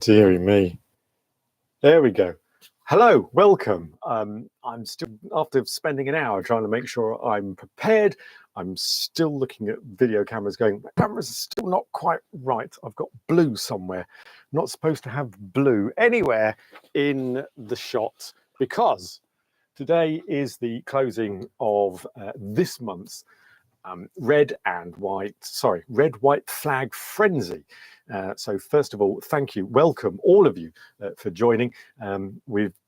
Deary me. There we go. Hello, welcome. I'm still, after spending an hour trying to make sure I'm prepared, I'm still looking at video cameras going, my cameras are still not quite right. I've got blue somewhere. Not supposed to have blue anywhere in the shot because today is the closing of this month's Red White Flag Frenzy. So first of all, thank you, welcome all of you for joining.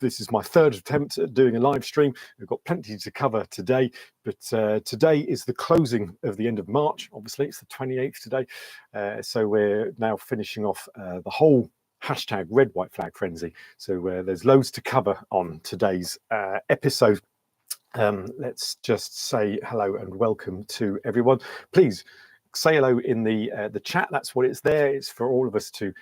This is my third attempt at doing a live stream. We've got plenty to cover today, but today is the closing of the end of March. Obviously, it's the 28th today, so we're now finishing off the whole hashtag Red White Flag Frenzy. So there's loads to cover on today's episode. Let's just say hello and welcome to everyone. Please say hello in the chat. That's what it's there. It's for all of us to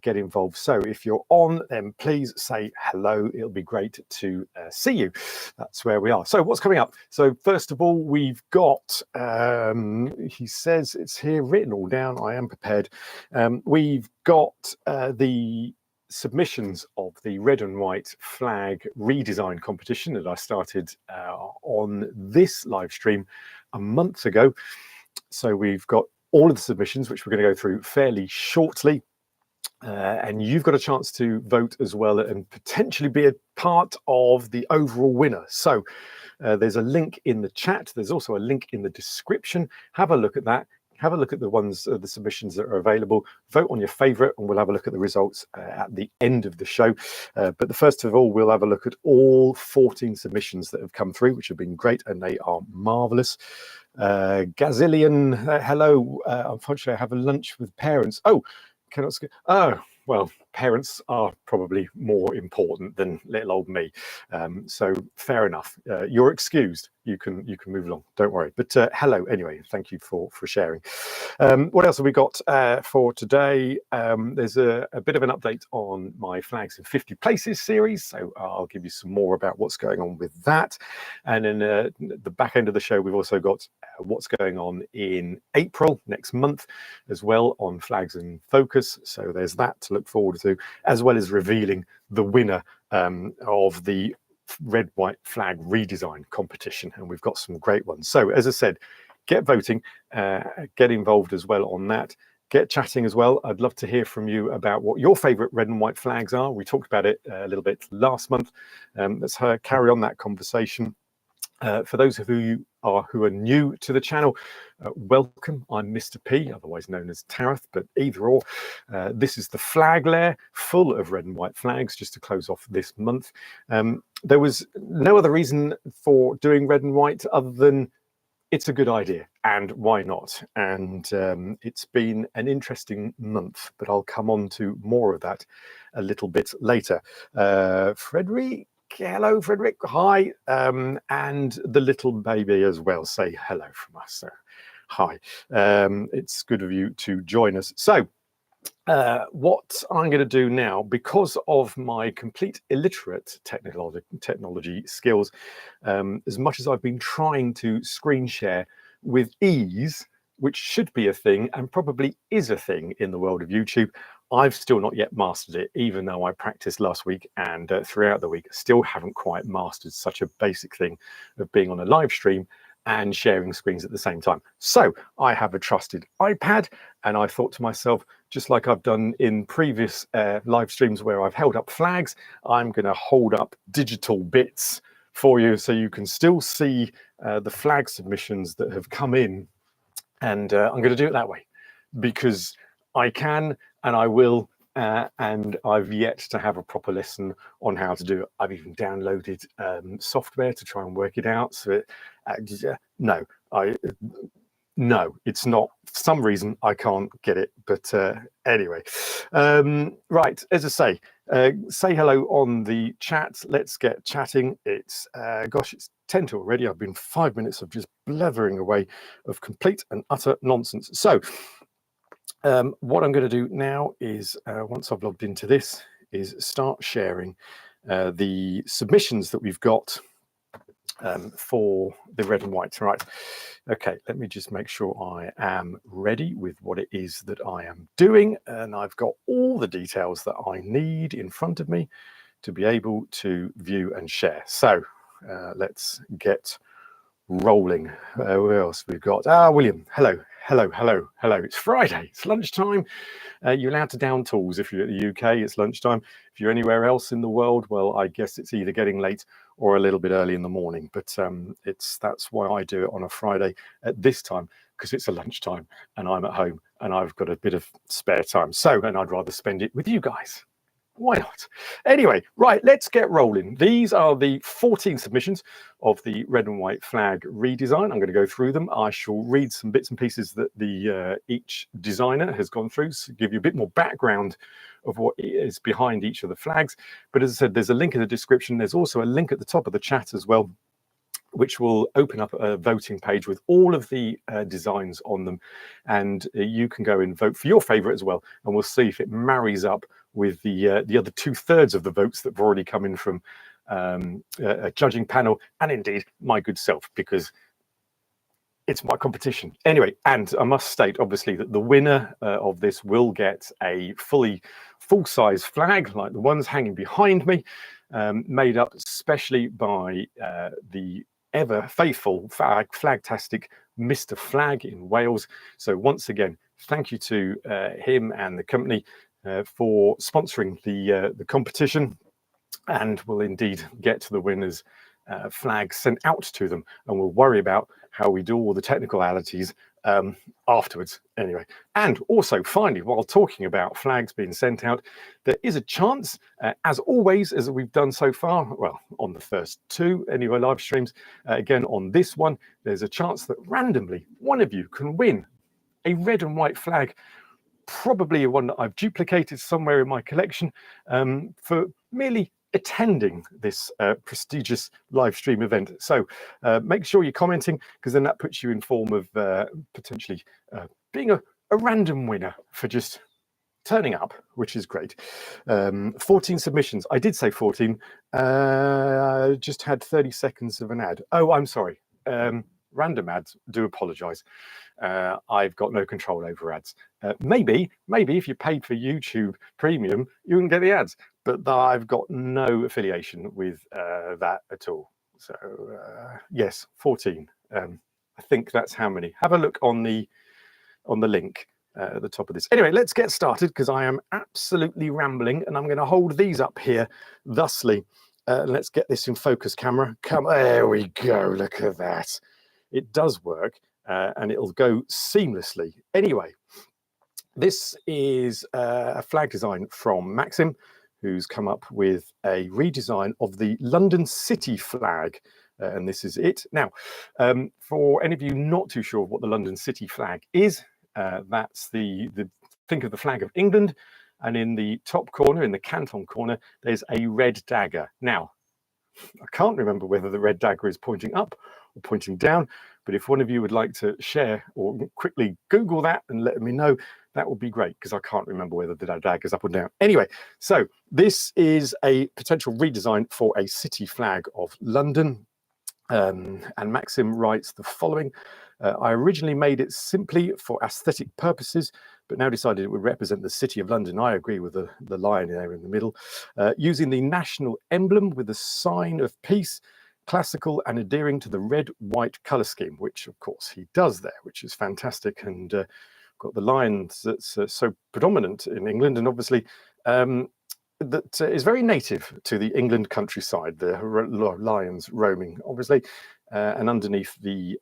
get involved. So if you're on, then please say hello. It'll be great to see you. That's where we are. So what's coming up? So first of all, we've got, he says it's here written all down. I am prepared. We've got the submissions of the Red and White Flag redesign competition that I started on this live stream a month ago. So we've got all of the submissions, which we're going to go through fairly shortly. And you've got a chance to vote as well and potentially be a part of the overall winner. So there's a link in the chat. There's also a link in the description. Have a look at that. Have a look at the submissions that are available. Vote on your favourite, and we'll have a look at the results at the end of the show. But first of all, we'll have a look at all 14 submissions that have come through, which have been great, and they are marvellous. Gazillion, hello. Unfortunately, I have a lunch with parents. Oh, cannot skip. Oh, well, parents are probably more important than little old me. So fair enough. You're excused. You can move along. Don't worry. But hello anyway. Thank you for sharing. What else have we got for today? There's a bit of an update on my Flags in 50 Places series. So I'll give you some more about what's going on with that. And then the back end of the show, we've also got what's going on in April next month as well on Flags in Focus. So there's that to look forward to, as well as revealing the winner of the Red White Flag redesign competition, and we've got some great ones. So as I said, get voting, get involved as well on that, get chatting as well. I'd love to hear from you about what your favorite red and white flags are. We talked about it a little bit last month. Let's carry on that conversation. For those of you who are new to the channel, welcome. I'm Mr. P, otherwise known as Tareth, but either or. This is the Flag Lair, full of red and white flags, just to close off this month. There was no other reason for doing red and white other than it's a good idea, and why not? And it's been an interesting month, but I'll come on to more of that a little bit later. Frederick. Hello, Frederick. Hi. And the little baby as well. Say hello from us. So, hi. It's good of you to join us. So, what I'm going to do now, because of my complete illiterate technology skills, as much as I've been trying to screen share with ease, which should be a thing and probably is a thing in the world of YouTube, I've still not yet mastered it, even though I practiced last week and throughout the week. Still haven't quite mastered such a basic thing of being on a live stream and sharing screens at the same time. So I have a trusted iPad, and I thought to myself, just like I've done in previous live streams where I've held up flags, I'm going to hold up digital bits for you so you can still see the flag submissions that have come in. And I'm going to do it that way because I can and I will, and I've yet to have a proper lesson on how to do it. I've even downloaded software to try and work it out. So no, it's not. For some reason, I can't get it. But anyway, right, as I say hello on the chat. Let's get chatting. It's, gosh, it's 10 to already. I've been 5 minutes of just blathering away of complete and utter nonsense. So, what I'm going to do now is, once I've logged into this, is start sharing the submissions that we've got for the red and white. Right. Okay, let me just make sure I am ready with what it is that I am doing. And I've got all the details that I need in front of me to be able to view and share. So let's get rolling. Who else we've got? William. Hello. It's Friday. It's lunchtime. You're allowed to down tools if you're at the UK. It's lunchtime. If you're anywhere else in the world, well, I guess it's either getting late or a little bit early in the morning. But that's why I do it on a Friday at this time, because it's a lunchtime and I'm at home and I've got a bit of spare time. So, and I'd rather spend it with you guys. Why not? Anyway, right, let's get rolling. These are the 14 submissions of the red and white flag redesign. I'm going to go through them. I shall read some bits and pieces that the each designer has gone through, so give you a bit more background of what is behind each of the flags. But as I said, there's a link in the description. There's also a link at the top of the chat as well, which will open up a voting page with all of the designs on them. And you can go and vote for your favorite as well. And we'll see if it marries up with the other 2/3 of the votes that have already come in from a judging panel, and indeed my good self, because it's my competition. Anyway, and I must state, obviously, that the winner of this will get a full-size flag, like the ones hanging behind me, made up especially by the ever faithful flagtastic Mr. Flag in Wales. So once again, thank you to him and the company for sponsoring the competition, and we'll indeed get to the winners' flags sent out to them, and we'll worry about how we do all the technicalities afterwards. Anyway, and also finally, while talking about flags being sent out, there is a chance, as always, as we've done so far, well, on the first 2 anyway live streams, again on this one, there's a chance that randomly one of you can win a red and white flag, probably one that I've duplicated somewhere in my collection, for merely attending this prestigious live stream event. So make sure you're commenting, because then that puts you in form of potentially being a random winner for just turning up, which is great. 14 submissions. I did say 14. Just had 30 seconds of an ad. Oh, I'm sorry. Random ads, do apologize. I've got no control over ads. Maybe if you paid for YouTube Premium, you can get the ads, but I've got no affiliation with that at all. So yes, 14. I think that's how many. Have a look on the link at the top of this. Anyway, let's get started, because I am absolutely rambling, and I'm going to hold these up here thusly. Let's get this in focus, camera. Come, there we go. Look at that. It does work, and it'll go seamlessly. Anyway, this is a flag design from Maxim, who's come up with a redesign of the London City flag, and this is it. Now, for any of you not too sure what the London City flag is, that's think of the flag of England, and in the top corner, in the canton corner, there's a red dagger. Now, I can't remember whether the red dagger is pointing up or pointing down, but if one of you would like to share or quickly Google that and let me know, that would be great, because I can't remember whether the dagger is up or down. Anyway, so this is a potential redesign for a city flag of London. And Maxim writes the following: I originally made it simply for aesthetic purposes, but now decided it would represent the City of London. I agree with the lion there in the middle. Using the national emblem with the sign of peace, classical and adhering to the red-white colour scheme, which of course he does there, which is fantastic. And got the lions that's so predominant in England, and obviously that is very native to the England countryside, the lions roaming, obviously, and underneath the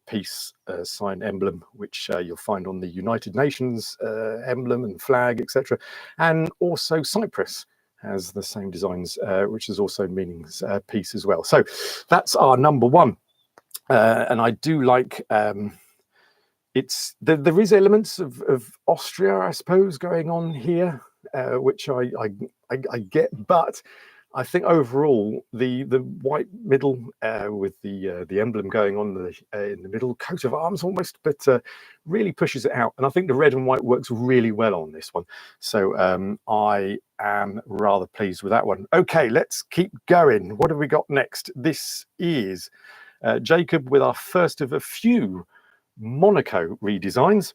peace sign emblem, which you'll find on the United Nations emblem and flag, etc. And also Cyprus has the same designs, which is also meaning peace as well. So that's our number one. And I do like, there is elements of Austria, I suppose, going on here, which I get, but I think overall the white middle with the emblem going on in the middle, coat of arms almost, but really pushes it out. And I think the red and white works really well on this one. So I am rather pleased with that one. Okay, let's keep going. What have we got next? This is Jacob with our first of a few Monaco redesigns.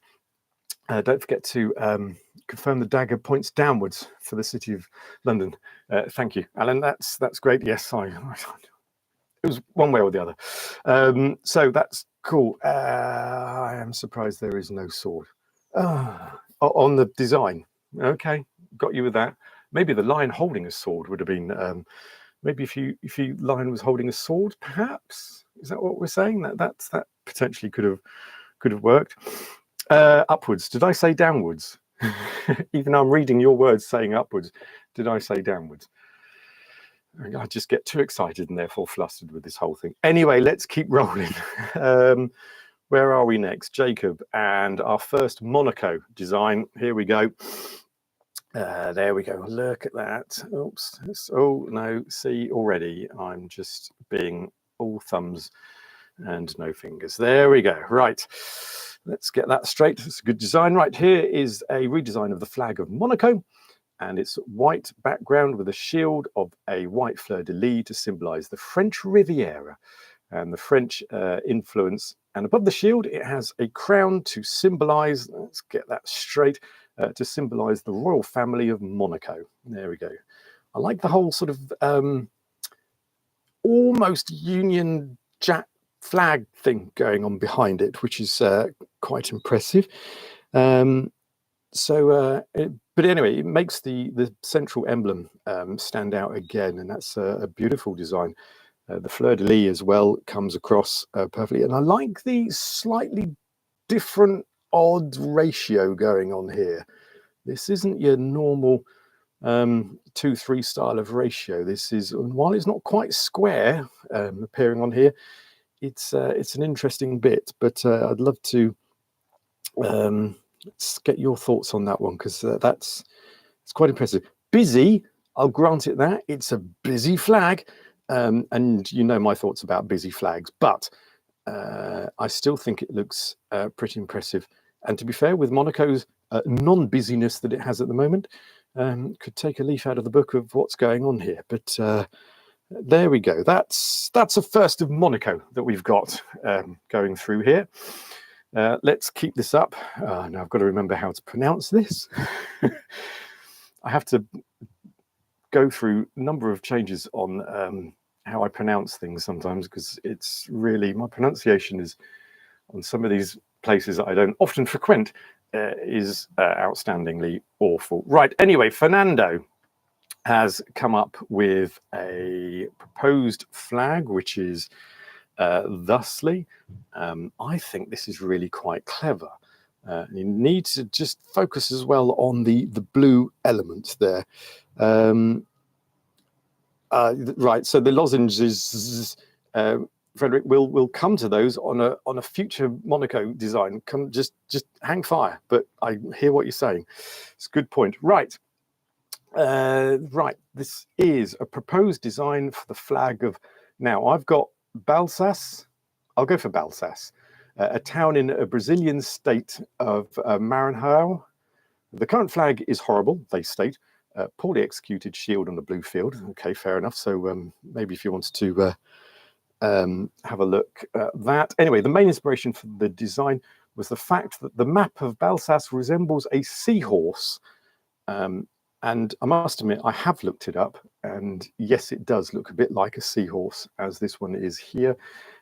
Don't forget to confirm the dagger points downwards for the City of London. Thank you, Alan. That's great. Yes, it was one way or the other. So that's cool. I am surprised there is no sword on the design. Okay, got you with that. Maybe the lion holding a sword would have been. Maybe if you lion was holding a sword, perhaps. Is that what we're saying? That potentially could have worked. Upwards. Did I say downwards? Even though I'm reading your words saying upwards, did I say downwards? I just get too excited and therefore flustered with this whole thing. Anyway, let's keep rolling. Where are we next? Jacob and our first Monaco design. Here we go. There we go. Look at that. Oops. Oh, no. See, already I'm just being all thumbs and no fingers. There we go. Right. Let's get that straight. It's a good design. Right, here is a redesign of the flag of Monaco, and it's white background with a shield of a white fleur-de-lis to symbolize the French Riviera and the French influence. And above the shield, it has a crown to symbolize, let's get that straight, to symbolize the royal family of Monaco. There we go. I like the whole sort of almost Union Jack flag thing going on behind it, which is quite impressive. But anyway, it makes the central emblem stand out again, and that's a beautiful design. The fleur-de-lis as well comes across perfectly, and I like the slightly different odd ratio going on here. This isn't your normal 2-3 style of ratio. This is, while it's not quite square appearing on here, it's an interesting bit, but I'd love to get your thoughts on that one, because it's quite impressive. Busy, I'll grant it that. It's a busy flag, and you know my thoughts about busy flags, but I still think it looks pretty impressive. And to be fair, with Monaco's non-busyness that it has at the moment, could take a leaf out of the book of what's going on here. But there we go. That's a first of Monaco that we've got going through here. Let's keep this up. Now I've got to remember how to pronounce this. I have to go through a number of changes on how I pronounce things sometimes, because it's really, my pronunciation is on some of these places that I don't often frequent is outstandingly awful. Right, anyway, Fernando has come up with a proposed flag, which is thusly. I think this is really quite clever. You need to just focus as well on the blue elements there. Right, so the lozenges, Frederick, we'll come to those on a future Monaco design. Come, just hang fire. But I hear what you're saying. It's a good point. Right. Right, this is a proposed design for the flag of, now I've got Balsas, I'll go for Balsas, a town in a Brazilian state of Maranhão. The current flag is horrible, they state, poorly executed shield on the blue field. Okay, fair enough. So maybe if you wanted to have a look at that. Anyway, the main inspiration for the design was the fact that the map of Balsas resembles a seahorse. And I must admit, I have looked it up, and yes, it does look a bit like a seahorse, as this one is here.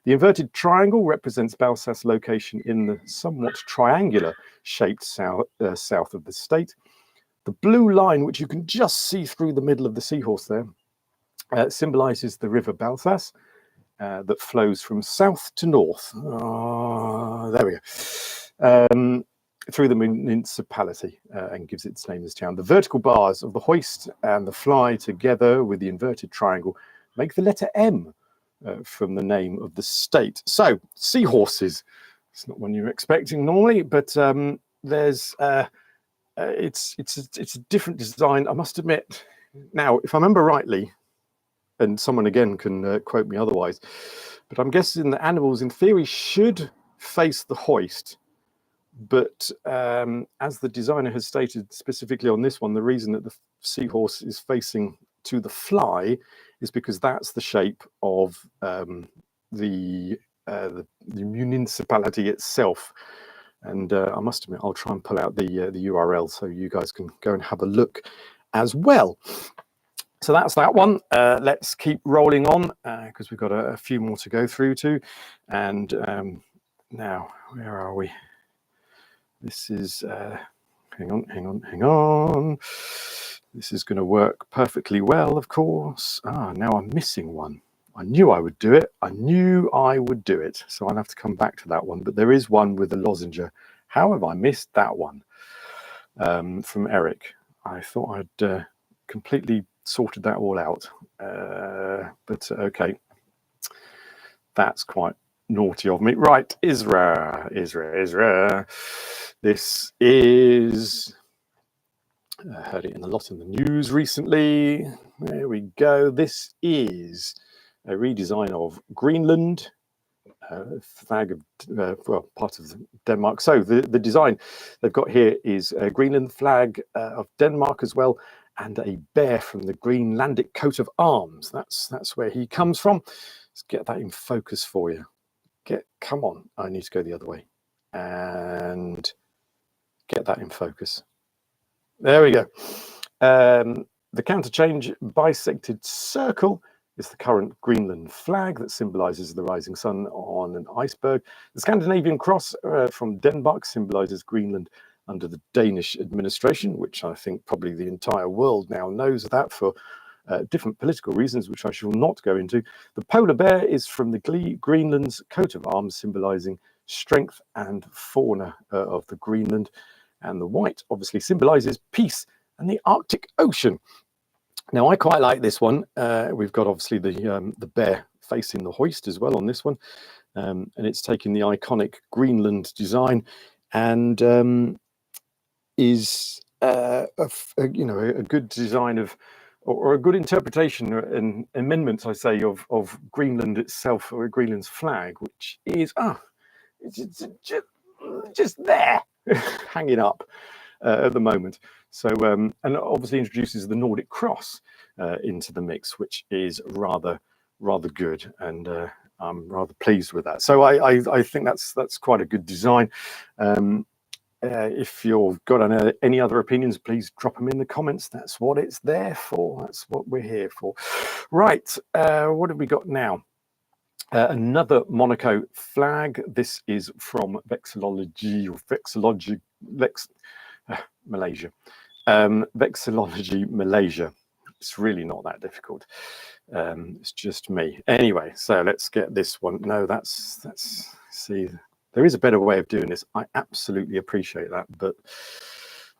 The inverted triangle represents Balsas' location in the somewhat triangular-shaped south of the state. The blue line, which you can just see through the middle of the seahorse there, symbolizes the river Balsas that flows from south to north. There we go. Through the municipality and gives its name as town. The vertical bars of the hoist and the fly together with the inverted triangle make the letter M from the name of the state. So seahorses, it's not one you're expecting normally, but there's it's a different design, I must admit. Now, if I remember rightly, and someone again can quote me otherwise, but I'm guessing the animals in theory should face the hoist. But as the designer has stated specifically on this one, the reason that the seahorse is facing to the fly is because that's the shape of the municipality itself. And I must admit, I'll try and pull out the URL so you guys can go and have a look as well. So that's that one. Let's keep rolling on because we've got a few more to go through too. And now, where are we? This is, hang on. This is going to work perfectly well, of course. Now I'm missing one. I knew I would do it. So I'll have to come back to that one. But there is one with the lozenger. How have I missed that one? From Eric. I thought I'd completely sorted that all out. But okay. That's quite naughty of me. Right, Isra. This is, I heard it a lot in the news recently. There we go. This is a redesign of Greenland, flag of, well, part of Denmark. So the design they've got here is a Greenland flag of Denmark as well, and a bear from the Greenlandic coat of arms. That's where he comes from. Let's get that in focus for you. Come on, I need to go the other way. And get that in focus. There we go. The counterchange bisected circle is the current Greenland flag that symbolizes the rising sun on an iceberg. The Scandinavian cross from Denmark symbolizes Greenland under the Danish administration, which I think probably the entire world now knows that for different political reasons, which I shall not go into. The polar bear is from the Greenland's coat of arms, symbolizing strength and fauna of the Greenland. And the white obviously symbolizes peace and the Arctic Ocean. Now, I quite like this one. We've got obviously the bear facing the hoist as well on this one. And it's taking the iconic Greenland design and is a good design of, or a good interpretation and amendment, I say, of Greenland itself, or Greenland's flag, which is just there, hanging up at the moment. So, and obviously introduces the Nordic cross into the mix, which is rather good, and I'm rather pleased with that. So I think that's quite a good design. If you've got any other opinions, please drop them in the comments. That's what it's there for. That's what we're here for. Right, what have we got now? Another Monaco flag. This is from Vexillology, Malaysia. Vexillology Malaysia. It's really not that difficult. It's just me. Anyway, so let's get this one. No, that's see. There is a better way of doing this. I absolutely appreciate that, but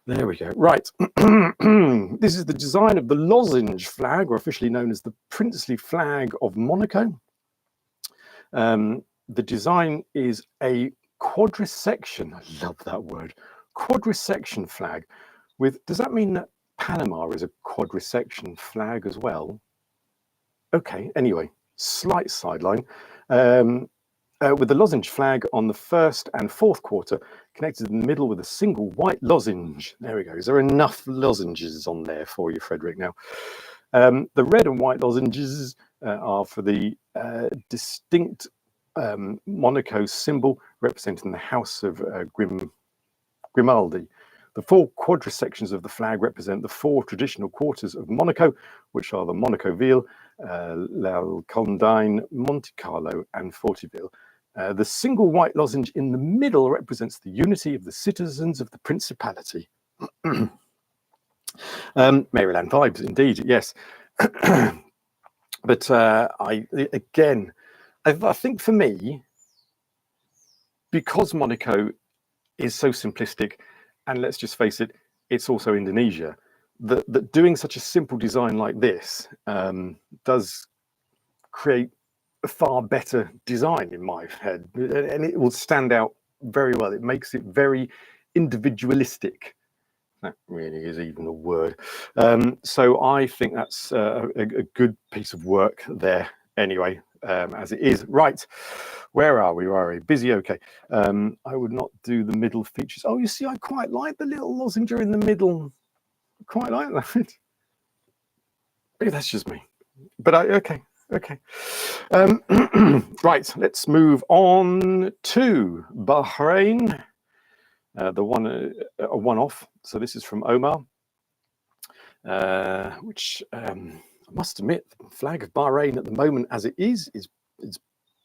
there we go. Right. This is the design of the lozenge flag, or officially known as the princely flag of Monaco. The design is a quadrisection. I love that word. Quadrisection flag. Does that mean that Panama is a quadrisection flag as well? Okay, anyway, slight sideline. With the lozenge flag on the first and fourth quarter, connected in the middle with a single white lozenge. There we go. Is there enough lozenges on there for you, Frederick? Now, the red and white lozenges are for the distinct Monaco symbol representing the House of Grimaldi. The four quadrisections of the flag represent the four traditional quarters of Monaco, which are the Monaco-Ville, L'Alcondine, Monte Carlo, and Fortiville. The single white lozenge in the middle represents the unity of the citizens of the Principality. Maryland vibes, indeed, yes. But I think for me, because Monaco is so simplistic, and let's just face it, it's also Indonesia, that doing such a simple design like this does create a far better design in my head, and it will stand out very well. It makes it very individualistic. That really is even a word. So I think that's a good piece of work there anyway, as it is. Right, where are we? Where are we? Busy, okay. I would not do the middle features. Oh, you see, I quite like the little lozenge in the middle. Quite like that. Maybe that's just me. But okay. Right, let's move on to Bahrain. The one-off. So this is from Omar, which I must admit, the flag of Bahrain at the moment, as it is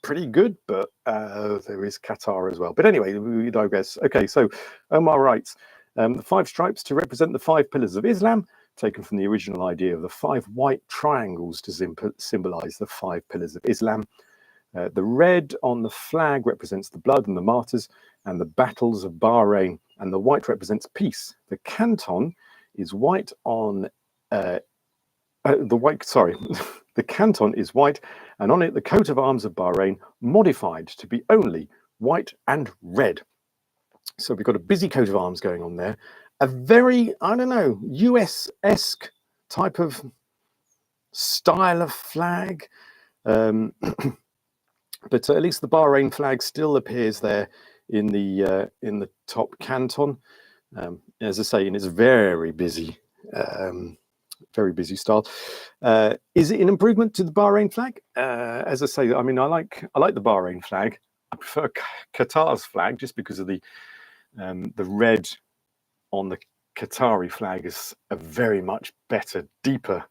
pretty good, but there is Qatar as well. But anyway, we digress. Okay, so Omar writes, the 5 stripes to represent the 5 pillars of Islam, taken from the original idea of the 5 white triangles to symbolize the 5 pillars of Islam. The red on the flag represents the blood and the martyrs and the battles of Bahrain, and the white represents peace. The canton is white on the canton is white, and on it the coat of arms of Bahrain, modified to be only white and red. So we've got a busy coat of arms going on there. A very, I don't know, US-esque type of style of flag. But at least the Bahrain flag still appears there in the top canton. As I say, in its very busy style. Is it an improvement to the Bahrain flag? As I say, I mean, I like the Bahrain flag. I prefer Qatar's flag just because of the red on the Qatari flag is a very much better, deeper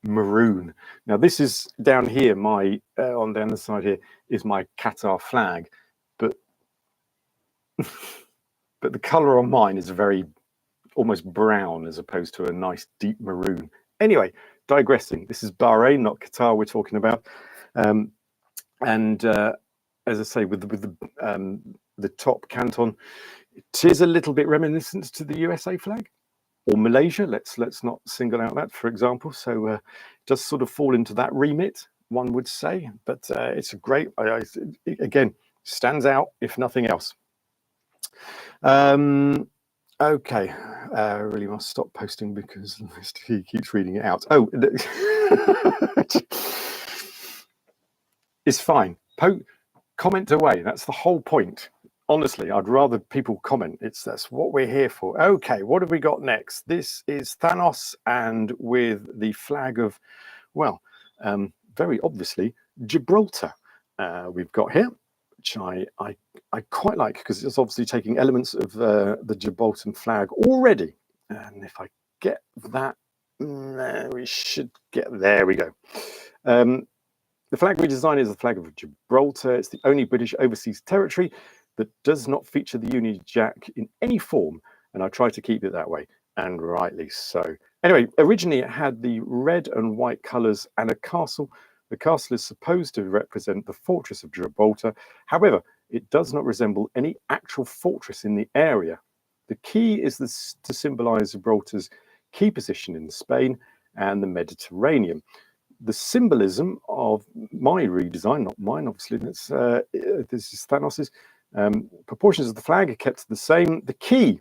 maroon. Now this is down here, my on down the side here is my Qatar flag, but the color on mine is very almost brown as opposed to a nice deep maroon. Anyway, digressing, this is Bahrain, not Qatar we're talking about. As I say, with the top canton, it is a little bit reminiscent to the USA flag or Malaysia. Let's not single out that, for example. So it does sort of fall into that remit, one would say. But it's a great, again, stands out if nothing else. Okay, I really must stop posting because he keeps reading it out. Oh, it's fine. Comment away. That's the whole point. Honestly, I'd rather people comment. That's what we're here for. Okay, what have we got next? This is Thanos, and with the flag of, well, very obviously Gibraltar. We've got here, which I quite like because it's obviously taking elements of the Gibraltar flag already. And if I get that, we should get there. We go. The flag we designed is the flag of Gibraltar. It's the only British overseas territory that does not feature the Union Jack in any form, and I try to keep it that way, and rightly so. Anyway, originally it had the red and white colours and a castle. The castle is supposed to represent the fortress of Gibraltar. However, it does not resemble any actual fortress in the area. The key is to symbolise Gibraltar's key position in Spain and the Mediterranean. The symbolism of my redesign, not mine, obviously, this is Thanos's, proportions of the flag are kept the same. The key,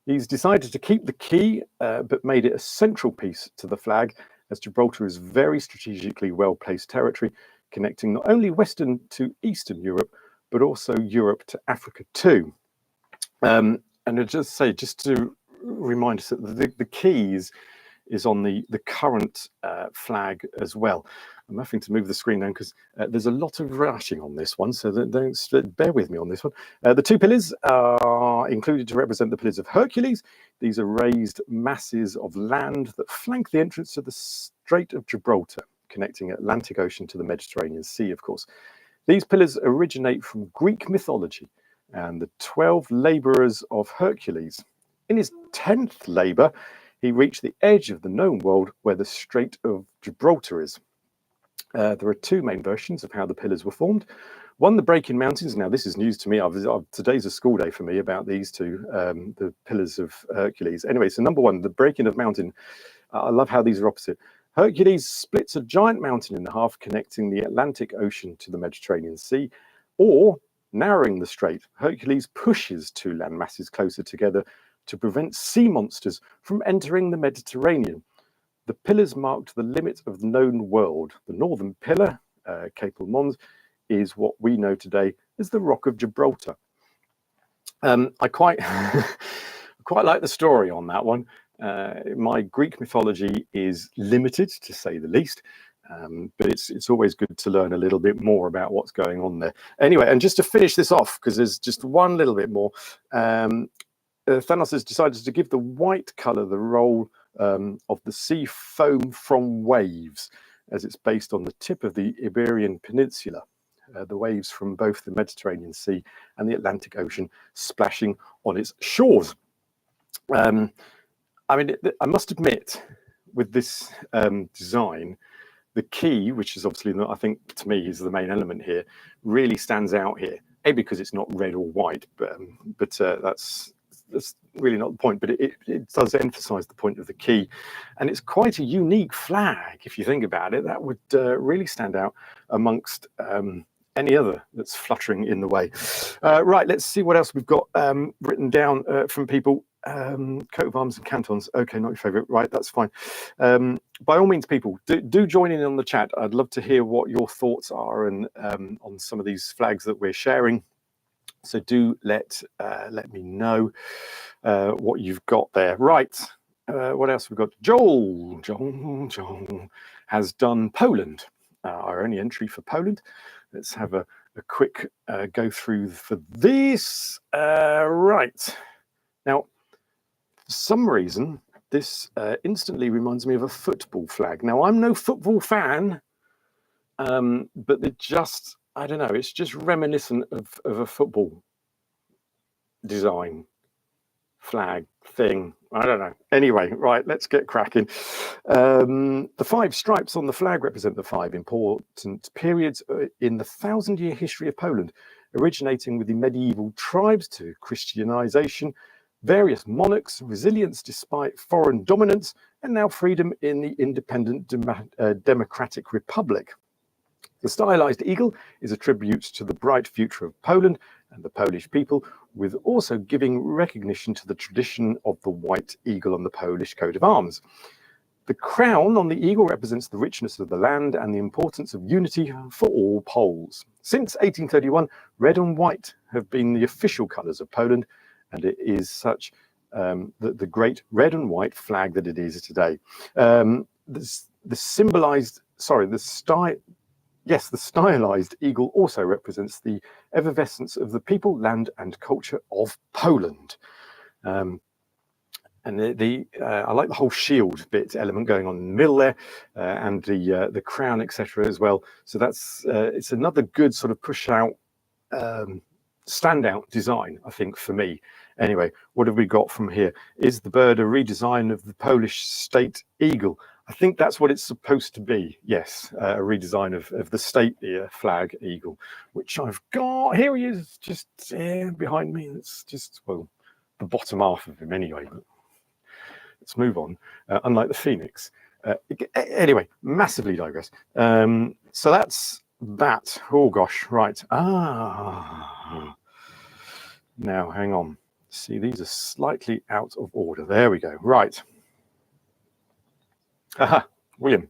he's decided to keep the key, but made it a central piece to the flag, as Gibraltar is very strategically well-placed territory, connecting not only Western to Eastern Europe, but also Europe to Africa too. And I just say, just to remind us that the key is on the current flag as well. I'm having to move the screen down because there's a lot of writing on this one, so don't bear with me on this one. The 2 pillars are included to represent the pillars of Hercules. These are raised masses of land that flank the entrance to the Strait of Gibraltar, connecting Atlantic Ocean to the Mediterranean Sea, of course. These pillars originate from Greek mythology and the 12 labourers of Hercules. In his 10th labour, he reached the edge of the known world where the Strait of Gibraltar is. There are 2 main versions of how the pillars were formed. One, the break-in mountains. Now, this is news to me. Today's a school day for me about these 2, the pillars of Hercules. Anyway, so number 1, the break-in of mountain. I love how these are opposite. Hercules splits a giant mountain in half, connecting the Atlantic Ocean to the Mediterranean Sea, or narrowing the strait. Hercules pushes 2 land masses closer together, to prevent sea monsters from entering the Mediterranean. The pillars marked the limit of the known world. The northern pillar, Cape Mons, is what we know today as the Rock of Gibraltar. I quite quite like the story on that one. My Greek mythology is limited, to say the least, but it's always good to learn a little bit more about what's going on there. Anyway, and just to finish this off, because there's just one little bit more, Thanos has decided to give the white colour the role of the sea foam from waves, as it's based on the tip of the Iberian Peninsula. The waves from both the Mediterranean Sea and the Atlantic Ocean splashing on its shores. I mean, I must admit, with this design, the key, which is obviously, I think to me is the main element here, really stands out here. A, because it's not red or white, but that's really not the point, but it does emphasize the point of the key. And it's quite a unique flag, if you think about it. That would really stand out amongst any other that's fluttering in the way. Right, let's see what else we've got written down from people. Coat of arms and cantons. Okay, not your favorite. Right, that's fine. By all means, people, do join in on the chat. I'd love to hear what your thoughts are and on some of these flags that we're sharing. So do let me know what you've got there. Right, what else we've got? Joel has done Poland. Our only entry for Poland. Let's have a quick go through for this. Right. Now, for some reason, this instantly reminds me of a football flag. Now, I'm no football fan, but it just, I don't know, it's just reminiscent of a football design flag thing. I don't know. Anyway, right, let's get cracking. The 5 stripes on the flag represent the 5 important periods in the 1,000-year history of Poland, originating with the medieval tribes to Christianization, various monarchs, resilience despite foreign dominance, and now freedom in the independent democratic republic. The stylized eagle is a tribute to the bright future of Poland and the Polish people, with also giving recognition to the tradition of the white eagle on the Polish coat of arms. The crown on the eagle represents the richness of the land and the importance of unity for all Poles. Since 1831, red and white have been the official colours of Poland, and it is such the great red and white flag that it is today. The stylized eagle also represents the effervescence of the people, land, and culture of Poland. And I like the whole shield bit element going on in the middle there, and the crown, etc. as well. So that's it's another good sort of push out, standout design, I think, for me. Anyway, what have we got from here? Is the bird a redesign of the Polish state eagle? I think that's what it's supposed to be. Yes, a redesign of the state flag eagle, which I've got. Here he is, just behind me. It's just, well, the bottom half of him anyway. But let's move on. Unlike the phoenix. Anyway, massively digress. So that's that. Oh gosh, right. Now hang on. See, these are slightly out of order. There we go. Right. Aha, William.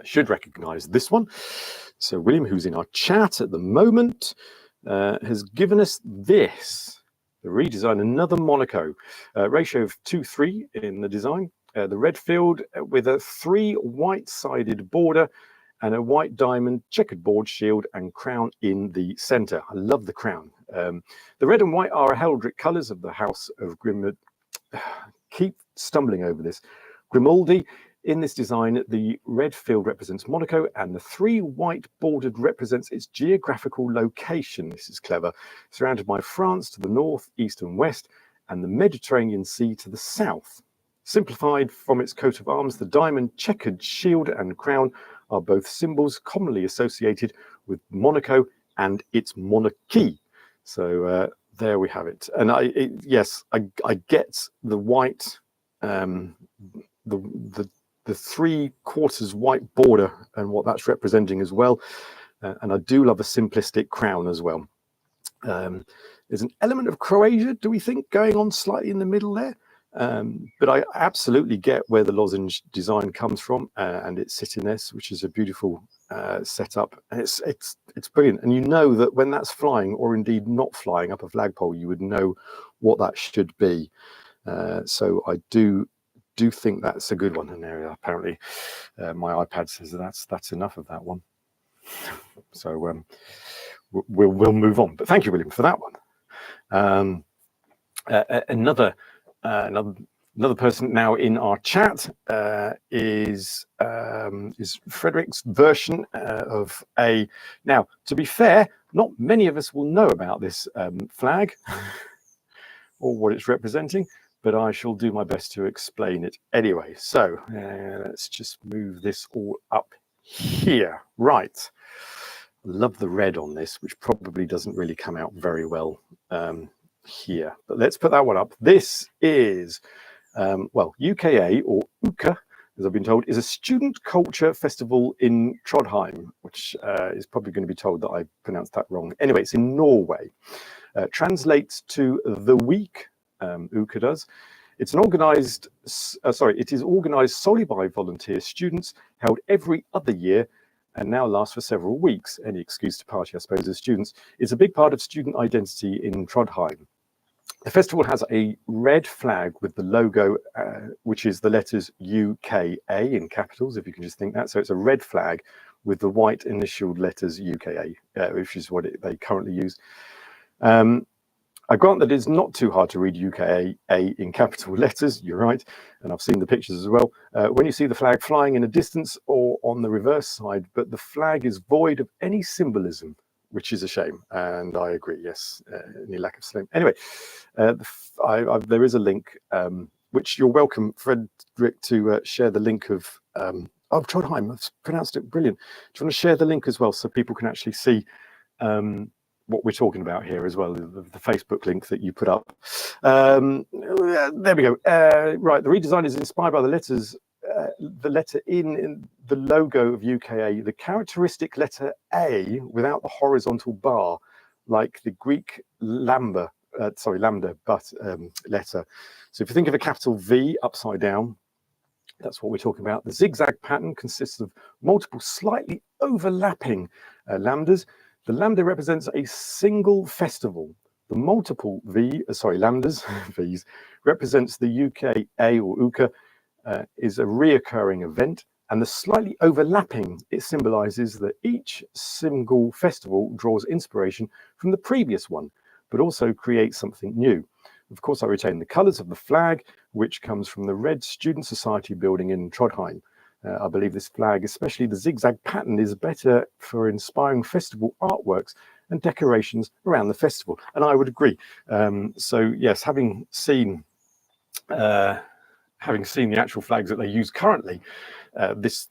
Should recognize this one. So William, who's in our chat at the moment, has given us this. The redesign, another Monaco. Ratio of 2:3 in the design. The red field with a 3 white-sided border and a white diamond checkered board shield and crown in the center. I love the crown. The red and white are heraldic colors of the House of keep stumbling over this. Grimaldi. In this design, the red field represents Monaco and the 3 white bordered represents its geographical location. This is clever. Surrounded by France to the north, east and west, and the Mediterranean Sea to the south. Simplified from its coat of arms, the diamond checkered shield and crown are both symbols commonly associated with Monaco and its monarchy. So there we have it. And I get the white, the 3/4 white border and what that's representing as well. And I do love a simplistic crown as well. There's an element of Croatia, do we think, going on slightly in the middle there? But I absolutely get where the lozenge design comes from, and it's sitting there, which is a beautiful setup, and it's brilliant. And you know that when that's flying, or indeed not flying up a flagpole, you would know what that should be. So I do think that's a good one. And there, apparently, my iPad says that's enough of that one. So we'll move on. But thank you, William, for that one. Another person now in our chat is Frederick's version of a. Now, to be fair, not many of us will know about this flag or what it's representing, but I shall do my best to explain it anyway. So let's just move this all up here. Right. Love the red on this, which probably doesn't really come out very well here, but let's put that one up. This is well, UKA, or UKA, as I've been told, is a student culture festival in Trondheim, which is probably going to be told that I pronounced that wrong. Anyway, it's in Norway. Translates to the week, UKA does. It's an organized, it is organized solely by volunteer students, held every other year, and now lasts for several weeks. Any excuse to party, I suppose, as students. It's a big part of student identity in Trondheim. The festival has a red flag with the logo, which is the letters UKA in capitals, if you can just think that. So it's a red flag with the white initialed letters UKA, which is what they currently use. I grant that it's not too hard to read UKA in capital letters, you're right, and I've seen the pictures as well. When you see the flag flying in a distance or on the reverse side, but the flag is void of any symbolism, which is a shame, and I agree, yes, any lack of slim. Anyway, there is a link, which you're welcome, Frederick, to share the link of Trondheim, I've pronounced it brilliant. Do you want to share the link as well so people can actually see what we're talking about here as well, the Facebook link that you put up. There we go. Right, the redesign is inspired by the letters, the letter in the logo of UKA, the characteristic letter A without the horizontal bar, like the Greek lambda but letter. So if you think of a capital V upside down, that's what we're talking about. The zigzag pattern consists of multiple slightly overlapping lambdas. The lambda represents a single festival. The multiple lambdas, V's, represents the UKA or UKA, is a reoccurring event, and the slightly overlapping, it symbolizes that each single festival draws inspiration from the previous one, but also creates something new. Of course, I retain the colors of the flag, which comes from the Red Student Society building in Trondheim. I believe this flag, especially the zigzag pattern, is better for inspiring festival artworks and decorations around the festival. And I would agree. So yes, having seen the actual flags that they use currently, this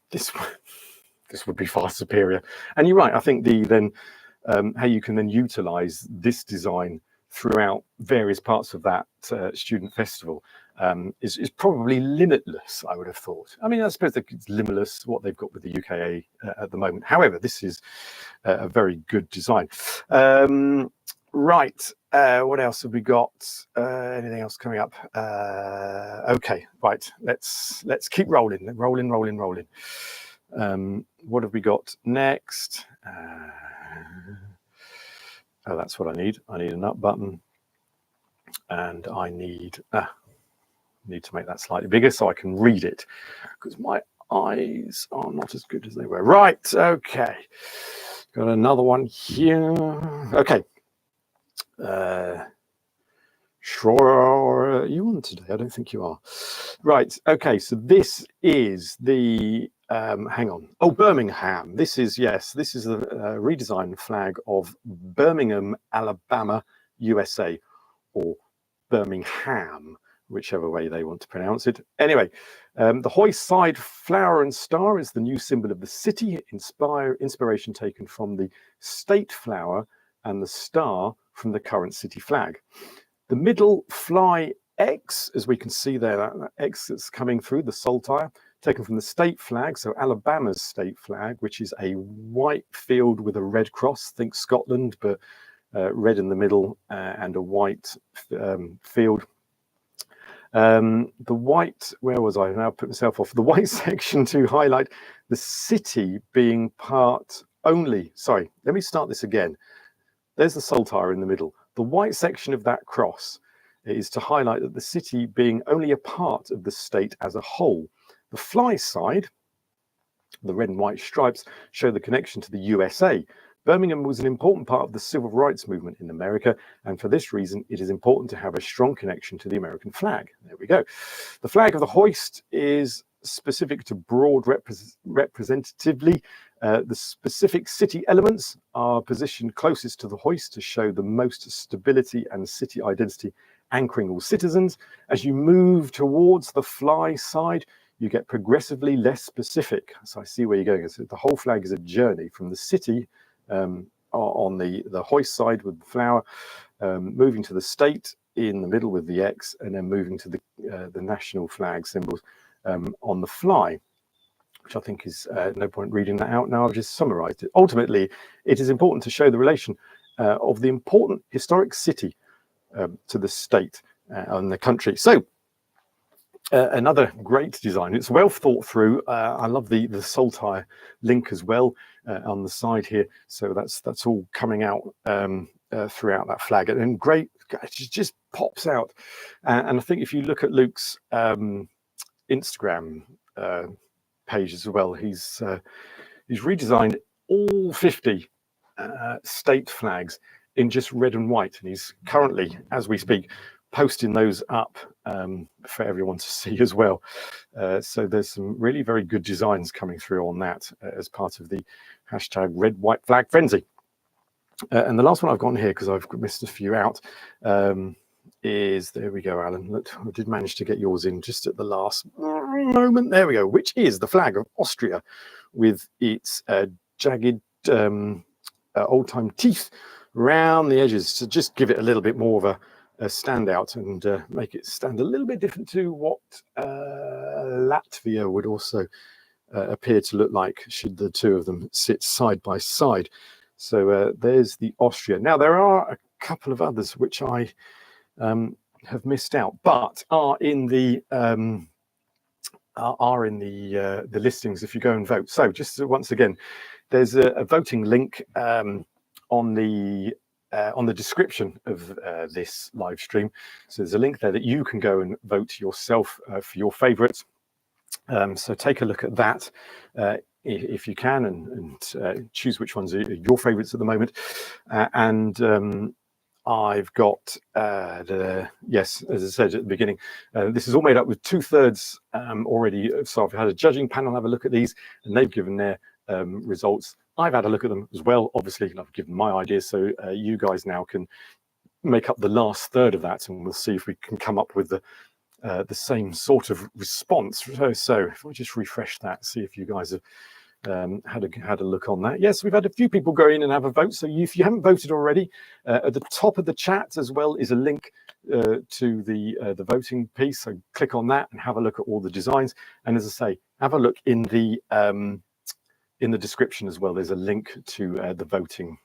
would be far superior. And you're right. I think how you can then utilize this design throughout various parts of that student festival is probably limitless, I would have thought. I mean, I suppose it's limitless what they've got with the UKA at the moment. However, this is a very good design. Right, what else have we got? Anything else coming up? Okay, right, let's keep rolling. What have we got next? Oh, that's what I need. I need an up button, and I need to make that slightly bigger so I can read it, because my eyes are not as good as they were. Right, okay. Got another one here. Okay. Sure, are you on today? I don't think you are. Right, okay, so this is the hang on. Oh, Birmingham. This is the redesigned flag of Birmingham, Alabama, USA, or Birmingham, whichever way they want to pronounce it. Anyway, the hoist side flower and star is the new symbol of the city, inspiration taken from the state flower, and the star from the current city flag. The middle fly X, as we can see there, that X that's coming through the saltire, taken from the state flag, so Alabama's state flag, which is a white field with a red cross. Think Scotland, but red in the middle and a white field. The white, where was I? Now put myself off. The white section to highlight the city being part only. Sorry, let me start this again. There's the saltire in the middle. The white section of that cross is to highlight that the city being only a part of the state as a whole. The fly side, the red and white stripes, show the connection to the USA. Birmingham was an important part of the civil rights movement in America, and for this reason, it is important to have a strong connection to the American flag. There we go. The flag of the hoist is specific to broad representatively. The specific city elements are positioned closest to the hoist to show the most stability and city identity, anchoring all citizens. As you move towards the fly side, you get progressively less specific. So I see where you're going. So the whole flag is a journey from the city on the hoist side with the flower, moving to the state in the middle with the X, and then moving to the national flag symbols on the fly, which I think is no point reading that out now. I've just summarized it. Ultimately, it is important to show the relation of the important historic city to the state and the country. So another great design. It's well thought through. I love the saltire link as well on the side here. So that's all coming out throughout that flag, and great. It just pops out. And I think if you look at Luke's Instagram page as well, he's redesigned all 50 state flags in just red and white, and he's currently, as we speak, posting those up for everyone to see as well. So there's some really very good designs coming through on that as part of the hashtag Red White Flag Frenzy. And the last one I've got here, because I've missed a few out, is, there we go, Alan. Look, I did manage to get yours in just at the last moment. There we go, which is the flag of Austria with its jagged old-time teeth round the edges to just give it a little bit more of a standout and make it stand a little bit different to what Latvia would also appear to look like should the two of them sit side by side. So there's the Austria. Now there are a couple of others which I have missed out, but are in the listings if you go and vote. So just once again, there's a voting link on the description of this live stream. So there's a link there that you can go and vote yourself for your favorites. So take a look at that if you can, and choose which ones are your favorites at the moment. I've got yes, as I said at the beginning, this is all made up with 2/3 already. So I've had a judging panel have a look at these, and they've given their results. I've had a look at them as well, obviously, and I've given my ideas. So you guys now can make up the last third of that, and we'll see if we can come up with the same sort of response. So if I just refresh that, see if you guys have had a look on that. Yes, we've had a few people go in and have a vote. So if you haven't voted already, at the top of the chat as well is a link to the voting piece. So click on that and have a look at all the designs. And as I say, have a look in the description as well. There's a link to the voting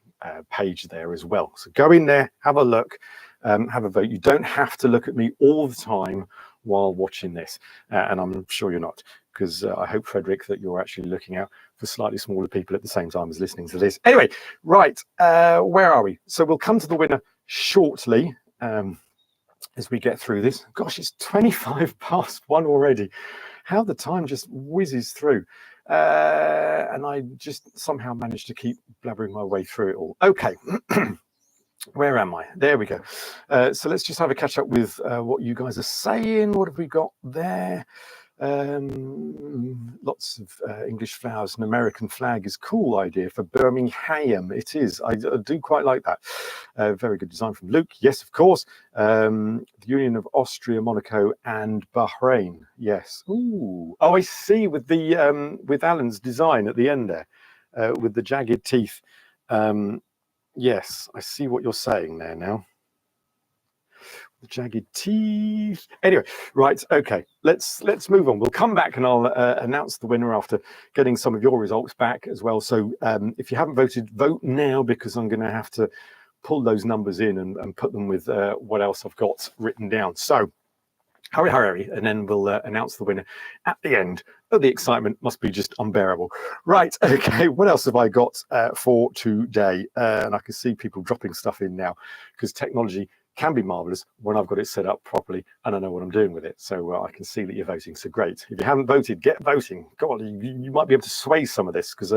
page there as well. So go in there, have a look, have a vote. You don't have to look at me all the time while watching this, and I'm sure you're not, because I hope, Frederick, that you're actually looking out for slightly smaller people at the same time as listening to this. Anyway, right, where are we? So we'll come to the winner shortly as we get through this. Gosh, it's 1:25 already. How the time just whizzes through. And I just somehow managed to keep blabbering my way through it all. Okay. Where am I? There we go. So let's just have a catch up with what you guys are saying. What have we got there? Lots of English flowers. An American flag is cool idea for Birmingham. It is. I do quite like that. Very good design from Luke. Yes, of course. The Union of Austria, Monaco, and Bahrain. Yes. Ooh. Oh, I see. With the with Alan's design at the end there, with the jagged teeth. Yes, I see what you're saying there now. The jagged teeth. Anyway, right, okay, let's move on. We'll come back and I'll announce the winner after getting some of your results back as well. So if you haven't voted, vote now, because I'm going to have to pull those numbers in and put them with what else I've got written down. So hurry, and then we'll announce the winner at the end. Oh, the excitement must be just unbearable. Right, okay, what else have I got for today? And I can see people dropping stuff in now, because technology can be marvelous when I've got it set up properly and I know what I'm doing with it. So I can see that you're voting, so great. If you haven't voted, get voting. God, you might be able to sway some of this, because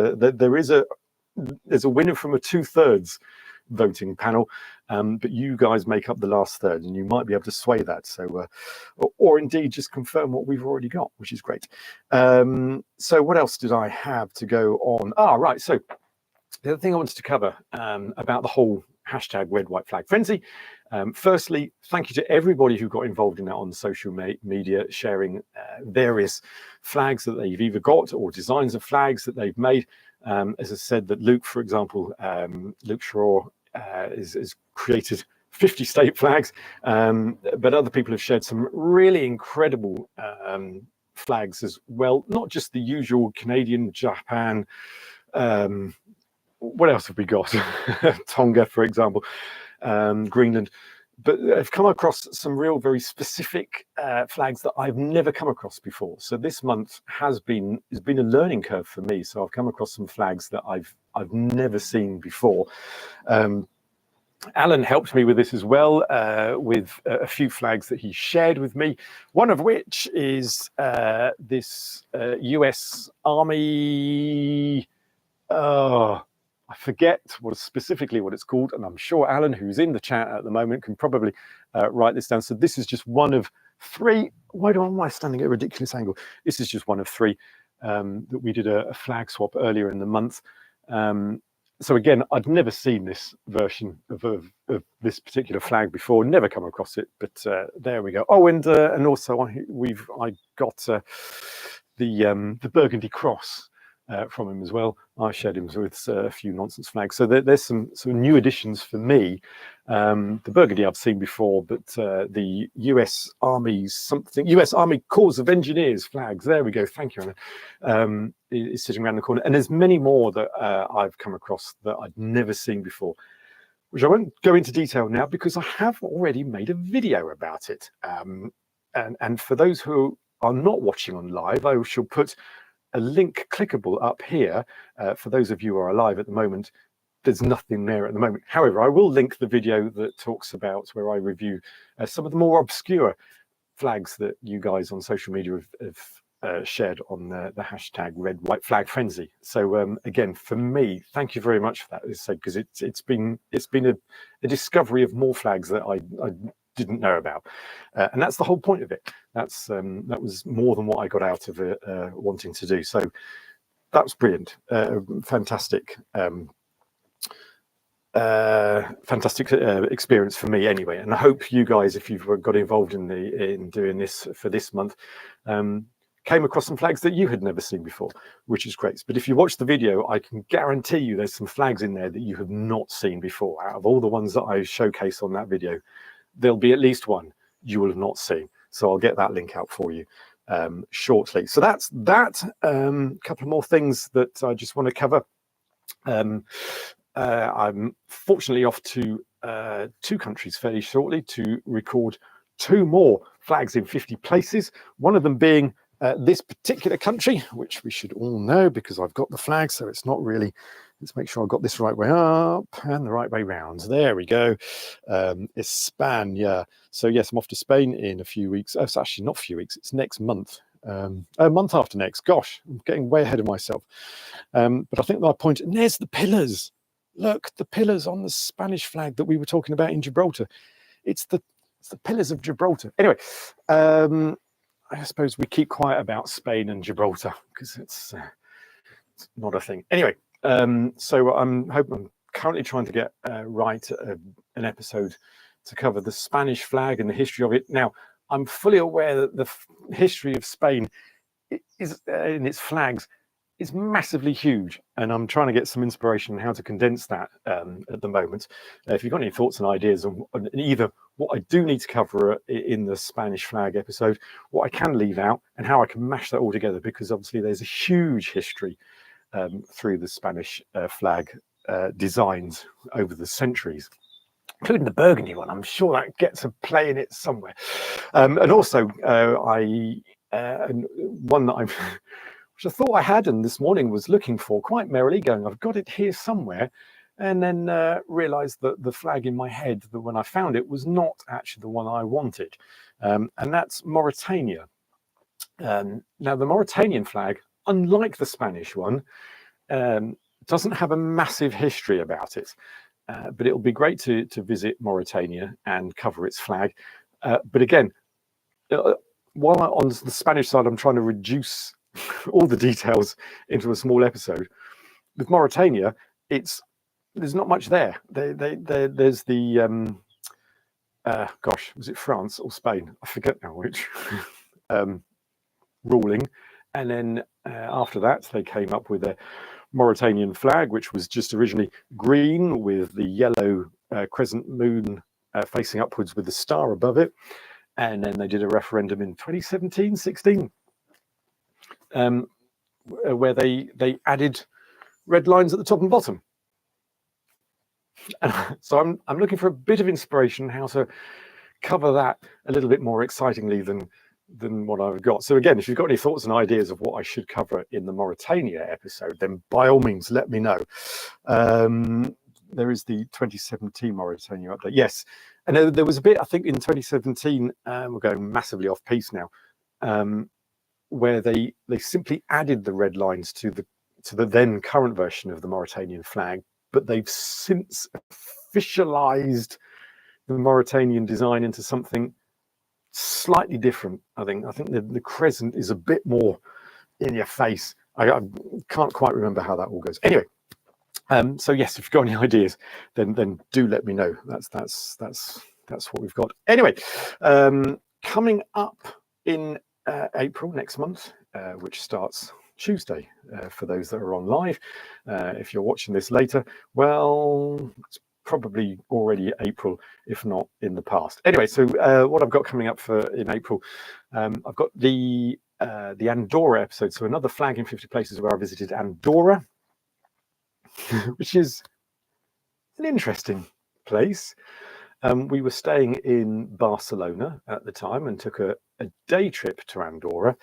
there's a winner from a 2/3 voting panel, but you guys make up the last third, and you might be able to sway that. So, or indeed just confirm what we've already got, which is great. So what else did I have to go on? Right. So the other thing I wanted to cover about the whole hashtag Red White Flag Frenzy. Firstly, thank you to everybody who got involved in that on social media, sharing various flags that they've either got or designs of flags that they've made. As I said, that Luke, for example, Luke Shaw has created 50 state flags, but other people have shared some really incredible flags as well, not just the usual Canadian, Japan, what else have we got? Tonga, for example, Greenland. But I've come across some real, very specific flags that I've never come across before. So this month has been a learning curve for me. So I've come across some flags that I've never seen before. Alan helped me with this as well, with a few flags that he shared with me. One of which is this US Army. I forget specifically what it's called, and I'm sure Alan, who's in the chat at the moment, can probably write this down. So this is just one of 3. Why am I standing at a ridiculous angle? This is just one of 3 that we did a flag swap earlier in the month. So again, I'd never seen this version of this particular flag before, never come across it, but there we go. Oh, and also I got the Burgundy Cross from him as well. I shared him with a few nonsense flags. So there's some new additions for me. The Burgundy I've seen before, but the US Army Corps of Engineers flags. There we go. Thank you, Anna. Is sitting around the corner, and there's many more that I've come across that I'd never seen before, which I won't go into detail now because I have already made a video about it. And for those who are not watching on live, I shall put a link clickable up here. For those of you who are alive at the moment, there's nothing there at the moment. However, I will link the video that talks about where I review some of the more obscure flags that you guys on social media have shared on the hashtag Red White Flag Frenzy. So again, for me, thank you very much for that, because it's been a discovery of more flags that I didn't know about, and that's the whole point of it. That was more than what I got out of it wanting to do. So that was brilliant, fantastic experience for me anyway. And I hope you guys, if you've got involved in doing this for this month, came across some flags that you had never seen before, which is great. But if you watch the video, I can guarantee you there's some flags in there that you have not seen before. Out of all the ones that I showcase on that video, there'll be at least one you will have not seen. So I'll get that link out for you shortly. So that's that. Couple of more things that I just want to cover. I'm fortunately off to 2 countries fairly shortly to record 2 more flags in 50 places. One of them being this particular country, which we should all know because I've got the flag, so it's not really. Let's make sure I've got this right way up and the right way round. There we go. It's Spain, yeah. So yes, I'm off to Spain in a few weeks. Oh, it's actually not a few weeks. It's next month. A month after next. Gosh, I'm getting way ahead of myself. But I think my point, and there's the pillars. Look, the pillars on the Spanish flag that we were talking about in Gibraltar. It's the pillars of Gibraltar. Anyway, I suppose we keep quiet about Spain and Gibraltar because it's not a thing. Anyway, so I'm currently trying to get right an episode to cover the Spanish flag and the history of it. Now, I'm fully aware that the history of Spain is in its flags is massively huge, and I'm trying to get some inspiration on how to condense that at the moment. If you've got any thoughts and ideas on either what I do need to cover in the Spanish flag episode, what I can leave out, and how I can mash that all together, because obviously there's a huge history through the Spanish flag designs over the centuries. including the burgundy one. I'm sure that gets a play in it somewhere. And also, one that I've, which I thought I had, and this morning was looking for quite merrily, going, I've got it here somewhere, and then realised that the flag in my head, that when I found it, was not actually the one I wanted, and that's Mauritania. Now, the Mauritanian flag, unlike the Spanish one, doesn't have a massive history about it. But it'll be great to visit Mauritania and cover its flag. But again, while on the Spanish side, I'm trying to reduce all the details into a small episode. With Mauritania, there's not much there. There's the gosh, was it France or Spain? I forget now which ruling, and then after that, they came up with a Mauritanian flag, which was just originally green with the yellow crescent moon facing upwards with the star above it. And then they did a referendum in 2017, 16, where they added red lines at the top and bottom. And so I'm looking for a bit of inspiration how to cover that a little bit more excitingly than what I've got. So again, if you've got any thoughts and ideas of what I should cover in the Mauritania episode, then by all means, let me know. There is the 2017 Mauritania update. Yes. And there was a bit, I think, in 2017, we're going massively off piece now, where they simply added the red lines to the then current version of the Mauritanian flag, but they've since officialized the Mauritanian design into something slightly different. I think the crescent is a bit more in your face. I can't quite remember how that all goes. Anyway, so yes, if you've got any ideas, then do let me know. That's what we've got. Anyway, coming up in April next month, which starts Tuesday for those that are on live. If you're watching this later, well, it's probably already April, if not in the past. Anyway, so what I've got coming up in April, I've got the Andorra episode, so another flag in 50 places where I visited Andorra, which is an interesting place. We were staying in Barcelona at the time and took a day trip to Andorra,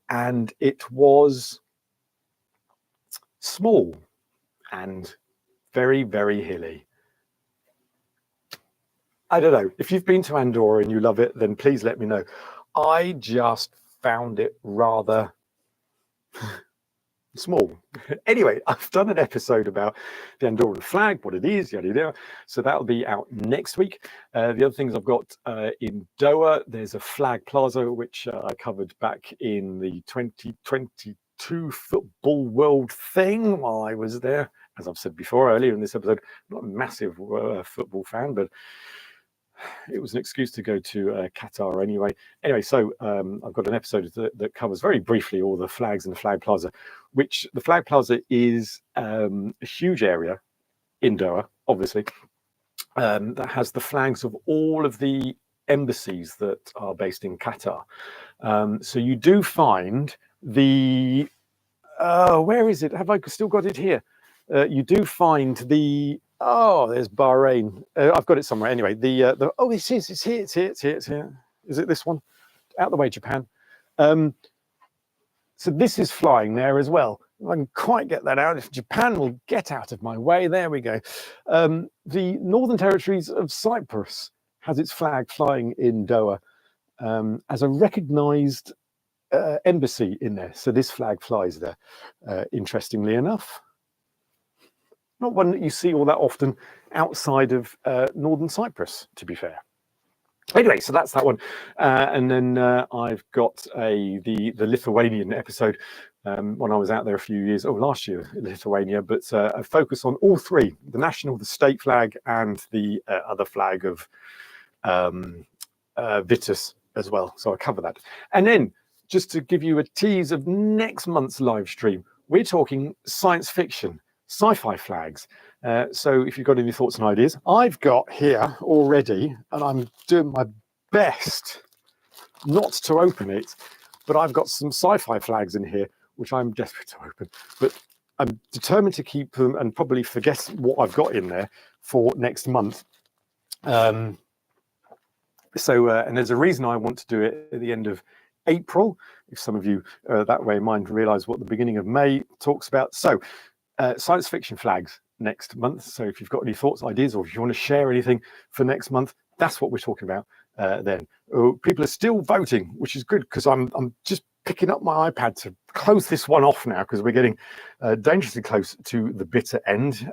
and it was small and very, very hilly. I don't know. If you've been to Andorra and you love it, then please let me know. I just found it rather small. Anyway, I've done an episode about the Andorran flag, what it is, yada yada. So that'll be out next week. The other things I've got in Doha, there's a flag plaza, which I covered back in the 2022 football world thing while I was there. As I've said before earlier in this episode, I'm not a massive football fan, but it was an excuse to go to Qatar anyway. Anyway, so I've got an episode that covers very briefly all the flags in the Flag Plaza, which the Flag Plaza is a huge area in Doha, obviously, that has the flags of all of the embassies that are based in Qatar. So you do find the, where is it? Have I still got it here? You do find the, there's Bahrain. I've got it somewhere. Anyway, it's here. Is it this one? Out the way, Japan. So this is flying there as well. If I can quite get that out, if Japan will get out of my way, there we go. The Northern Territories of Cyprus has its flag flying in Doha as a recognised embassy in there. So this flag flies there, interestingly enough. Not one that you see all that often outside of Northern Cyprus, to be fair. Anyway, so that's that one. And then I've got the Lithuanian episode when I was out there a few years, last year in Lithuania, but a focus on all three, the national, the state flag, and the other flag of Vitus as well. So I cover that. And then just to give you a tease of next month's live stream, we're talking science fiction, sci-fi flags. So if you've got any thoughts and ideas, I've got here already, and I'm doing my best not to open it, but I've got some sci-fi flags in here, which I'm desperate to open, but I'm determined to keep them and probably forget what I've got in there for next month. And there's a reason I want to do it at the end of April. If some of you that way mind realize what the beginning of May talks about. So science fiction flags next month. So if you've got any thoughts, ideas, or if you want to share anything for next month, that's what we're talking about then. People are still voting, which is good, because I'm just picking up my iPad to close this one off now, because we're getting dangerously close to the bitter end.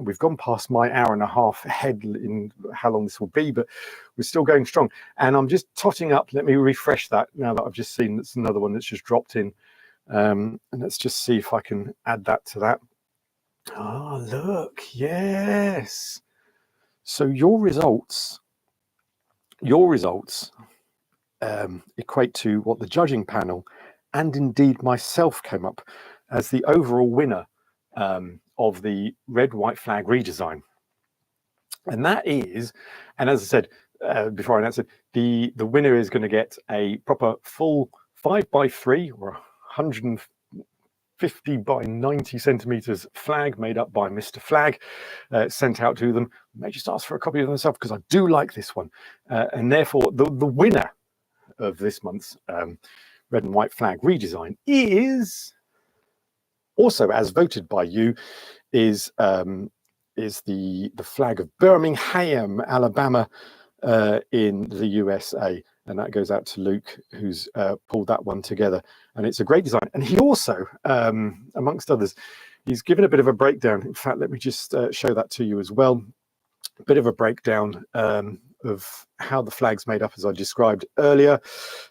We've gone past my hour and a half ahead in how long this will be, but we're still going strong. And I'm just totting up. Let me refresh that now that I've just seen that's another one that's just dropped in. And let's just see if I can add that to that. Oh, look, yes. So your results equate to what the judging panel and indeed myself came up as the overall winner of the Red White Flag redesign. And that is, and as I said before I announced it, the winner is going to get a proper full 5x3 or 150 by 90 centimeters flag made up by Mr. Flag, sent out to them. I may just ask for a copy of myself, because I do like this one. And therefore, the winner of this month's Red and White Flag redesign is, also as voted by you, is the flag of Birmingham, Alabama, in the USA. And that goes out to Luke, who's pulled that one together. And it's a great design. And he also, amongst others, he's given a bit of a breakdown. In fact, let me just show that to you as well. A bit of a breakdown of how the flag's made up, as I described earlier.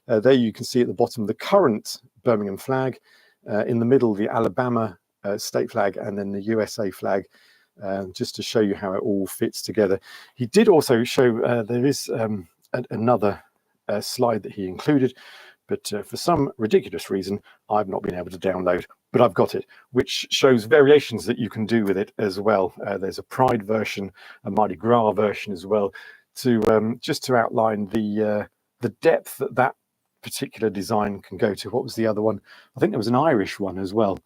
There you can see at the bottom the current Birmingham flag, in the middle the Alabama state flag, and then the USA flag, just to show you how it all fits together. He did also show there is another slide that he included, but for some ridiculous reason I've not been able to download, but I've got it, which shows variations that you can do with it as well. There's a Pride version, a Mardi Gras version as well, to just to outline the depth that that particular design can go to. What was the other one? I think there was an Irish one as well.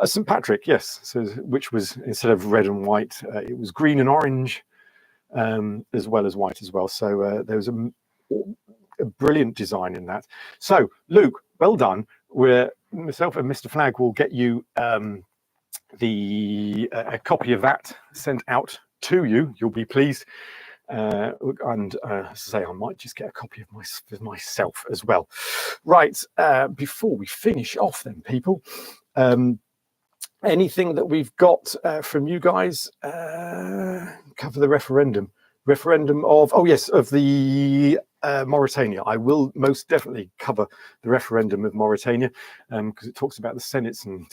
St. Patrick, yes. So which was, instead of red and white, it was green and orange, as well as white as well. So there was a brilliant design in that. So Luke, well done. Myself and Mr. Flag will get you a copy of that sent out to you. You'll be pleased. And as I say, I might just get a copy of myself as well. Right, before we finish off then, people, anything that we've got from you guys? Cover the referendum of, oh yes, of the Mauritania. I will most definitely cover the referendum of Mauritania, because it talks about the Senates and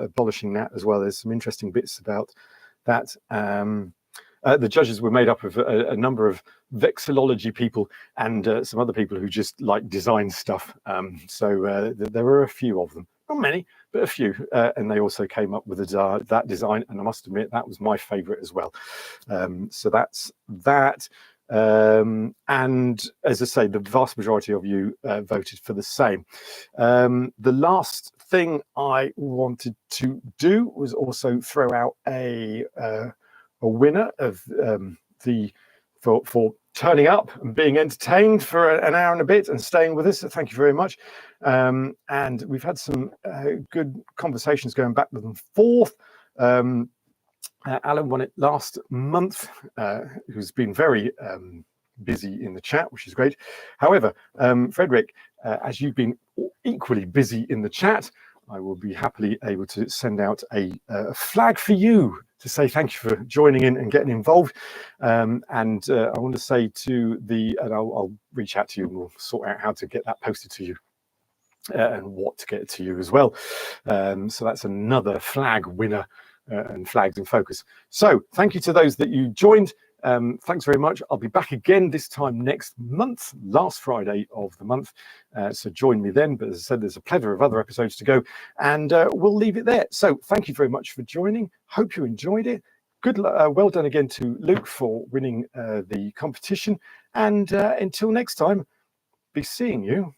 abolishing that as well. There's some interesting bits about that. The judges were made up of a number of vexillology people and some other people who just like design stuff. So there were a few of them, not many, but a few. And they also came up with that design. And I must admit, that was my favorite as well. So that's that. And as I say, the vast majority of you voted for the same. The last thing I wanted to do was also throw out a winner of for turning up and being entertained for an hour and a bit and staying with us. So thank you very much. And we've had some good conversations going back and forth. Alan won it last month, who's been very busy in the chat, which is great. However, Frederick, as you've been equally busy in the chat, I will be happily able to send out a flag for you to say thank you for joining in and getting involved. And I want to say to and I'll reach out to you and we'll sort out how to get that posted to you and what to get to you as well. So that's another flag winner and Flags in Focus. So thank you to those that you joined. Thanks very much. I'll be back again this time next month, last Friday of the month. So join me then. But as I said, there's a plethora of other episodes to go, and we'll leave it there. So thank you very much for joining. Hope you enjoyed it. Good, well done again to Luke for winning the competition. And until next time, be seeing you